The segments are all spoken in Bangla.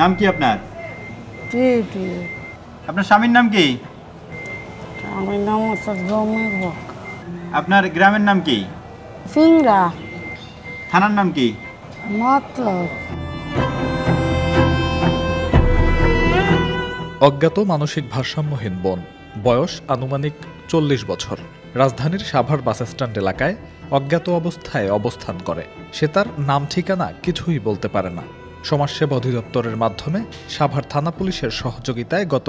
নাম কি আপনার? টিটি। আপনার স্বামীর নাম কি? আমার নাম হচ্ছে জমির বক। আপনার গ্রামের নাম কি? ফিংরা। থানার নাম কি? মতলব। অজ্ঞাত মানসিক ভারসাম্যহীন বোন, বয়স আনুমানিক 40 বছর, রাজধানীর সাভার বাসস্ট্যান্ড এলাকায় অজ্ঞাত অবস্থায় অবস্থান করে। সে তার নাম ঠিকানা কিছুই বলতে পারে না। সমাজসেবা অধিদপ্তরের মাধ্যমে সাভার থানা পুলিশের সহযোগিতায় গত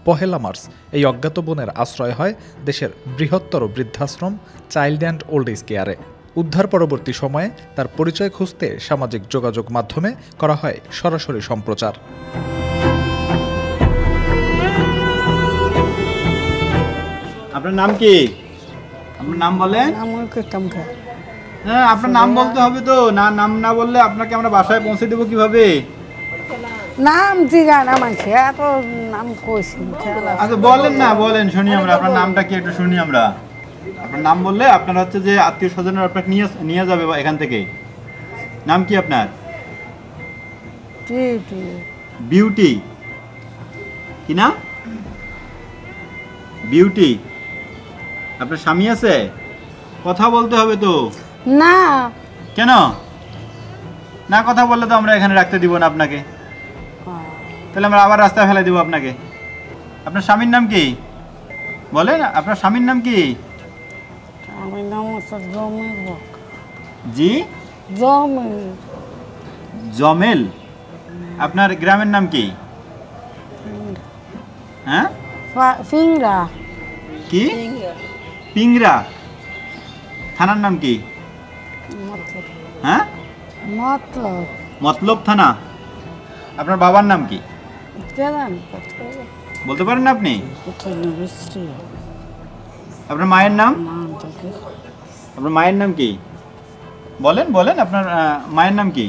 1 মার্চ এই অজ্ঞাত বোনের আশ্রয় হয় দেশের বৃহত্তর বৃদ্ধাশ্রম চাইল্ড অ্যান্ড ওল্ড এজ কেয়ারে। উদ্ধার পরবর্তী সময়ে তার পরিচয় খুঁজতে সামাজিক যোগাযোগ মাধ্যমে করা হয় সরাসরি সম্প্রচার। আপনার নাম কি? আপনার নাম বলেন। আমার কিতাম খা। হ্যাঁ, আপনার নাম বলতে হবে তো। নাম না বললে আপনাকে আমরা বাসায় পৌঁছে দেবো কিভাবে? নাম জিগা নাম আছে এত নাম কইছি খেলা। আচ্ছা বলেন না, বলেন শুনি আমরা। আপনার নামটা কি একটু শুনি আমরা। আপনার নাম বললে আপনার হচ্ছে যে আত্মীয় স্বজনের আপনাকে নিয়ে যাবে এখান থেকে। নাম কি আপনার? টিটি। বিউটি। কি না? বিউটি। আপনার স্বামী আছে? কথা বলতে হবে তো। না। কেন না কথা বললে তো আমরা এখানে রাখতে দিব না আপনাকে। তাহলে আমরা আবার রাস্তায় ফেলে দিব আপনাকে। আপনার স্বামীর নাম কি বলেন? আপনার স্বামীর নাম কি? আমার নাম হচ্ছে জমির বক। জি জমির। জমেল। আপনার গ্রামের নাম কি? হ্যাঁ ফিংরা। কি? পিংরা। থানার নাম কি? মতলব। হ্যাঁ মতলব। মতলব থানা। আপনার বাবার নাম কি কেন বলতে পারেন না আপনি? কোথায় নিবিস্ত্রি আপনার মায়ের নাম? মান থেকে আপনার মায়ের নাম কি বলেন বলেন। আপনার মায়ের নাম কি?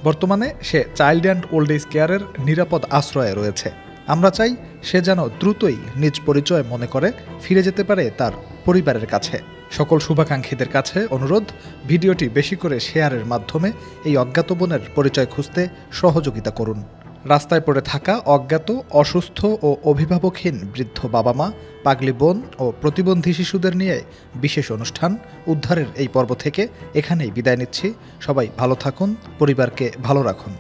বর্তমানে সে চাইল্ড অ্যান্ড ওল্ড এজ কেয়ারের নিরাপদ আশ্রয়ে রয়েছে। আমরা চাই সে যেন দ্রুতই নিজ পরিচয় মনে করে ফিরে যেতে পারে তার পরিবারের কাছে। সকল শুভাকাঙ্ক্ষীদের কাছে অনুরোধ, ভিডিওটি বেশি করে শেয়ারের মাধ্যমে এই অজ্ঞাত বোনের পরিচয় খুঁজতে সহযোগিতা করুন। রাস্তায় পড়ে থাকা অজ্ঞাত, অসুস্থ ও অভিভাবকহীন বৃদ্ধ বাবা মা, পাগলি বোন ও প্রতিবন্ধী শিশুদের নিয়ে বিশেষ অনুষ্ঠান উদ্ধারের এই পর্ব থেকে এখানেই বিদায় নিচ্ছি। সবাই ভালো থাকুন, পরিবারকে ভালো রাখুন।